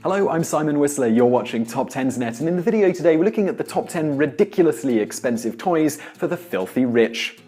Hello, I'm Simon Whistler, you're watching TopTenzNet, and in the video today we're looking at the top 10 ridiculously expensive toys for the filthy rich.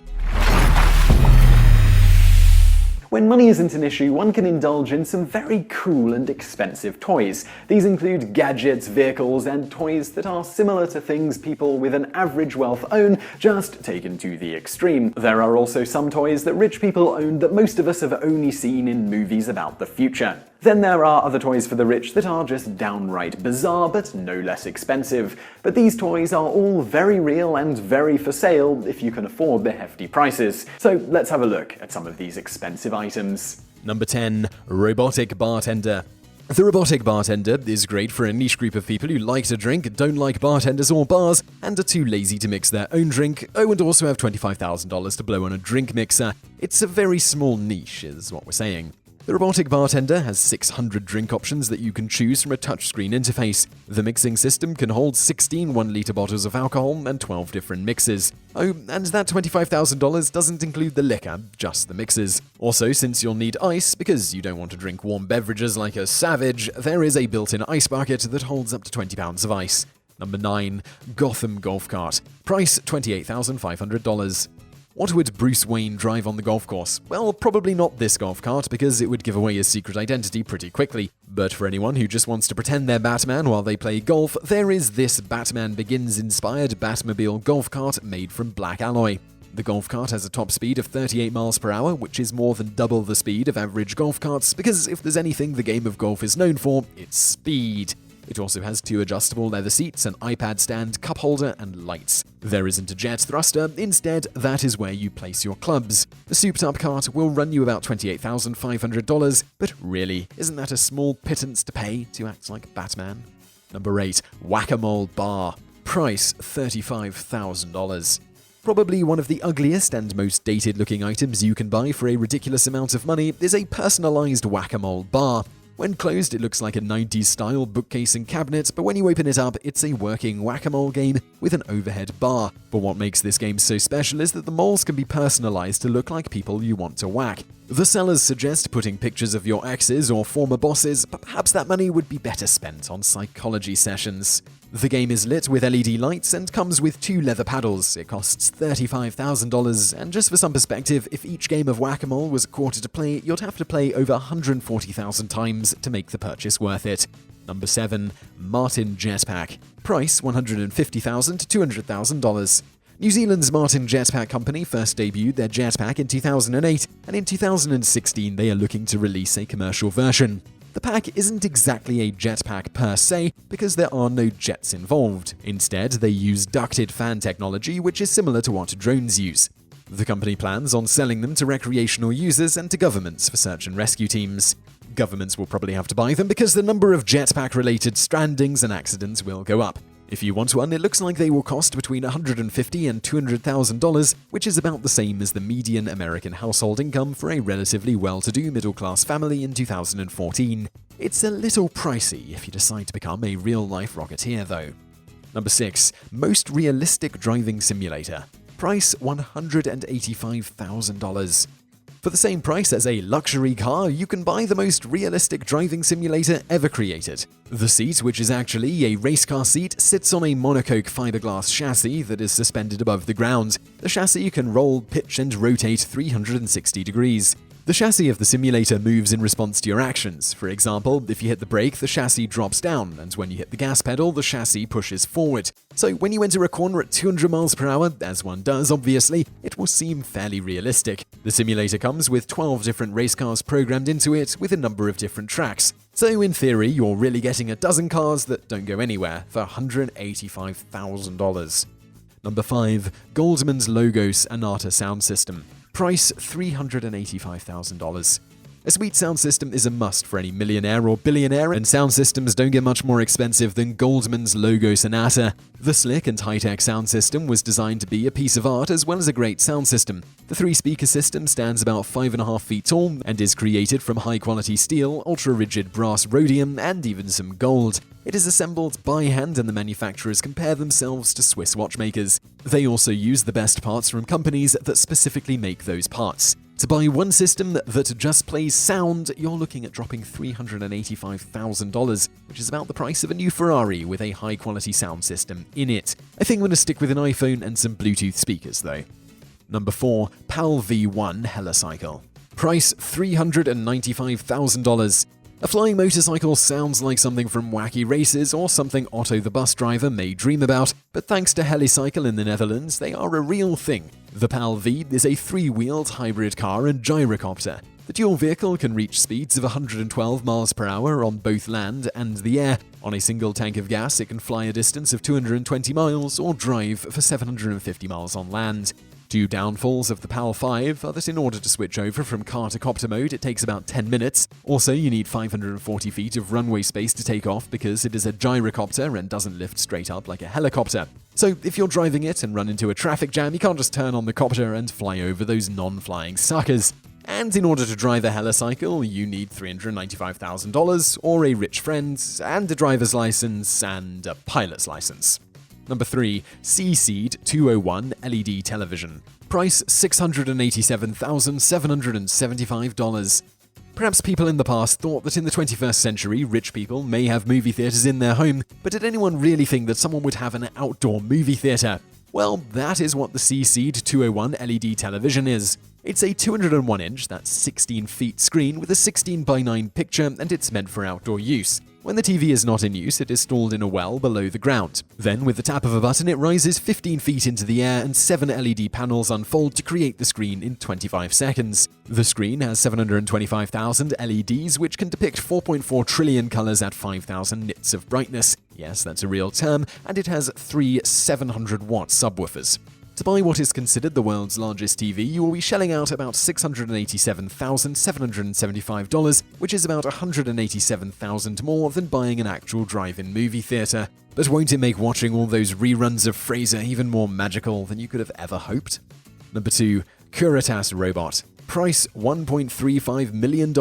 When money isn't an issue, one can indulge in some very cool and expensive toys. These include gadgets, vehicles, and toys that are similar to things people with an average wealth own, just taken to the extreme. There are also some toys that rich people own that most of us have only seen in movies about the future. Then there are other toys for the rich that are just downright bizarre, but no less expensive. But these toys are all very real and very for sale if you can afford the hefty prices. So let's have a look at some of these expensive items. Number 10. Robotic Bartender. The Robotic Bartender is great for a niche group of people who like to drink, don't like bartenders or bars, and are too lazy to mix their own drink, and also have $25,000 to blow on a drink mixer. It's a very small niche, is what we're saying. The Robotic Bartender has 600 drink options that you can choose from a touchscreen interface. The mixing system can hold 16 1-liter bottles of alcohol and 12 different mixes. Oh, and that $25,000 doesn't include the liquor, just the mixes. Also, since you'll need ice, because you don't want to drink warm beverages like a savage, there is a built-in ice bucket that holds up to 20 pounds of ice. Number 9. Gotham Golf Cart. Price $28,500. What would Bruce Wayne drive on the golf course? Well, probably not this golf cart, because it would give away his secret identity pretty quickly. But for anyone who just wants to pretend they're Batman while they play golf, there is this Batman Begins-inspired Batmobile golf cart made from black alloy. The golf cart has a top speed of 38 miles per hour, which is more than double the speed of average golf carts, because if there's anything the game of golf is known for, it's speed. It also has 2 adjustable leather seats, an iPad stand, cup holder, and lights. There isn't a jet thruster, instead, that is where you place your clubs. The souped-up cart will run you about $28,500, but really, isn't that a small pittance to pay to act like Batman? Number 8. Whac-A-Mole Bar. Price $35,000. Probably one of the ugliest and most dated-looking items you can buy for a ridiculous amount of money is a personalized Whac-A-Mole bar. When closed, it looks like a 90s-style bookcase and cabinet, but when you open it up, it's a working whack-a-mole game with an overhead bar. But what makes this game so special is that the moles can be personalized to look like people you want to whack. The sellers suggest putting pictures of your exes or former bosses, but perhaps that money would be better spent on psychology sessions. The game is lit with LED lights and comes with 2 leather paddles. It costs $35,000, and just for some perspective, if each game of Whac-A-Mole was a quarter to play, you'd have to play over 140,000 times to make the purchase worth it. Number 7. Martin Jetpack. Price $150,000 to $200,000. New Zealand's Martin Jetpack company first debuted their jetpack in 2008, and in 2016 they are looking to release a commercial version. The pack isn't exactly a jetpack per se, because there are no jets involved. Instead, they use ducted fan technology, which is similar to what drones use. The company plans on selling them to recreational users and to governments for search and rescue teams. Governments will probably have to buy them because the number of jetpack-related strandings and accidents will go up. If you want one, it looks like they will cost between $150,000 and $200,000, which is about the same as the median American household income for a relatively well-to-do middle-class family in 2014. It's a little pricey if you decide to become a real-life rocketeer, though. Number 6. Most Realistic Driving Simulator. Price $185,000. For the same price as a luxury car, you can buy the most realistic driving simulator ever created. The seat, which is actually a race car seat, sits on a monocoque fiberglass chassis that is suspended above the ground. The chassis can roll, pitch, and rotate 360 degrees. The chassis of the simulator moves in response to your actions. For example, if you hit the brake, the chassis drops down, and when you hit the gas pedal, the chassis pushes forward. So when you enter a corner at 200 miles per hour, as one does obviously, it will seem fairly realistic. The simulator comes with 12 different race cars programmed into it with a number of different tracks. So in theory, you're really getting a dozen cars that don't go anywhere for $185,000. Number 5. Goldmund's Logos Anatta sound system. Price $385,000. A sweet sound system is a must for any millionaire or billionaire, and sound systems don't get much more expensive than Goldmund's Logos Anatta. The slick and high-tech sound system was designed to be a piece of art as well as a great sound system. The 3-speaker system stands about 5.5 feet tall and is created from high-quality steel, ultra-rigid brass rhodium, and even some gold. It is assembled by hand, and the manufacturers compare themselves to Swiss watchmakers. They also use the best parts from companies that specifically make those parts. To buy one system that just plays sound, you're looking at dropping $385,000, which is about the price of a new Ferrari with a high-quality sound system in it. I think I'm going to stick with an iPhone and some Bluetooth speakers, though. Number 4. PAL V1 Helicycle. Price $395,000. A flying motorcycle sounds like something from Wacky Races or something Otto the bus driver may dream about, but thanks to Helicycle in the Netherlands, they are a real thing. The PAL V is a 3-wheeled hybrid car and gyrocopter. The dual vehicle can reach speeds of 112 miles per hour on both land and the air. On a single tank of gas, it can fly a distance of 220 miles or drive for 750 miles on land. Two downfalls of the PAL 5 are that in order to switch over from car to copter mode, it takes about 10 minutes. Also, you need 540 feet of runway space to take off because it is a gyrocopter and doesn't lift straight up like a helicopter. So if you're driving it and run into a traffic jam, you can't just turn on the copter and fly over those non-flying suckers. And in order to drive a Helicycle, you need $395,000 or a rich friend and a driver's license and a pilot's license. Number 3. Seaseed 201 LED television. Price $687,775. Perhaps people in the past thought that in the 21st century, rich people may have movie theaters in their home, but did anyone really think that someone would have an outdoor movie theater? Well, that is what the Seaseed 201 LED television is. It's a 201-inch, that's 16 feet screen with a 16:9 picture, and it's meant for outdoor use. When the TV is not in use, it is stored in a well below the ground. Then, with the tap of a button, it rises 15 feet into the air and 7 LED panels unfold to create the screen in 25 seconds. The screen has 725,000 LEDs, which can depict 4.4 trillion colors at 5,000 nits of brightness. Yes, that's a real term, and it has 3 700-watt subwoofers. To buy what is considered the world's largest TV, you will be shelling out about $687,775, which is about $187,000 more than buying an actual drive-in movie theater. But won't it make watching all those reruns of Frasier even more magical than you could have ever hoped? Number 2. Kuratas Robot. Price $1.35 million.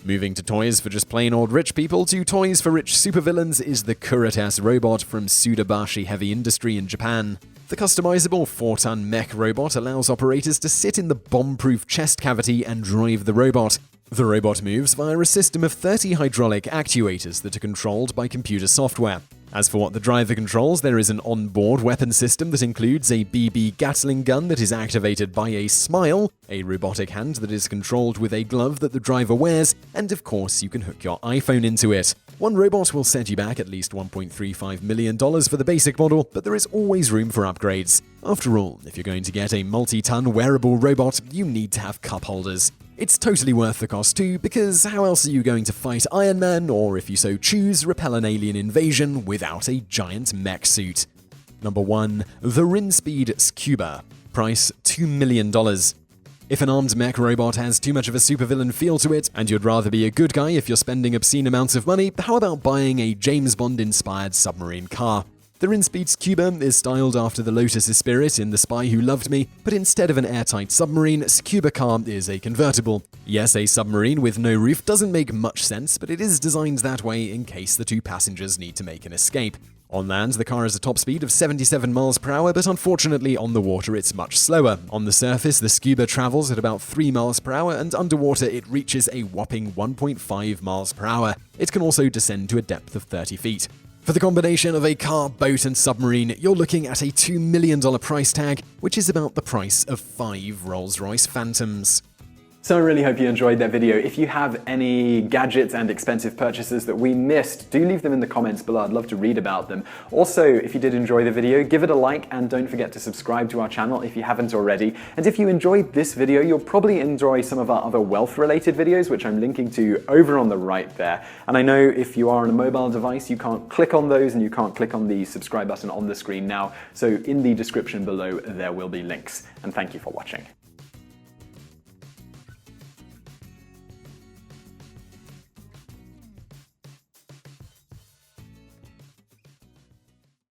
Moving to toys for just plain old rich people to toys for rich supervillains is the Kuratas robot from Sudabashi Heavy Industry in Japan. The customizable 4-ton mech robot allows operators to sit in the bomb-proof chest cavity and drive the robot. The robot moves via a system of 30 hydraulic actuators that are controlled by computer software. As for what the driver controls, there is an onboard weapon system that includes a BB Gatling gun that is activated by a smile, a robotic hand that is controlled with a glove that the driver wears, and of course you can hook your iPhone into it. One robot will set you back at least $1.35 million for the basic model, but there is always room for upgrades. After all, if you're going to get a multi-ton wearable robot, you need to have cup holders. It's totally worth the cost too, because how else are you going to fight Iron Man, or if you so choose, repel an alien invasion without a giant mech suit? Number 1. The Rinspeed sQuba. Price $2 million. If an armed mech robot has too much of a supervillain feel to it, and you'd rather be a good guy if you're spending obscene amounts of money, how about buying a James Bond-inspired submarine car? The Rinspeed sQuba is styled after the Lotus's spirit in The Spy Who Loved Me, but instead of an airtight submarine, sQuba car is a convertible. Yes, a submarine with no roof doesn't make much sense, but it is designed that way in case the two passengers need to make an escape. On land, the car has a top speed of 77 miles per hour, but unfortunately on the water it's much slower. On the surface, the sQuba travels at about 3 miles per hour, and underwater it reaches a whopping 1.5 miles per hour. It can also descend to a depth of 30 feet. For the combination of a car, boat, and submarine, you're looking at a $2 million price tag, which is about the price of 5 Rolls-Royce Phantoms. So I really hope you enjoyed that video. If you have any gadgets and expensive purchases that we missed, do leave them in the comments below. I'd love to read about them. Also, if you did enjoy the video, give it a like and don't forget to subscribe to our channel if you haven't already. And if you enjoyed this video, you'll probably enjoy some of our other wealth-related videos, which I'm linking to over on the right there. And I know if you are on a mobile device, you can't click on those and you can't click on the subscribe button on the screen now. So in the description below, there will be links. And thank you for watching.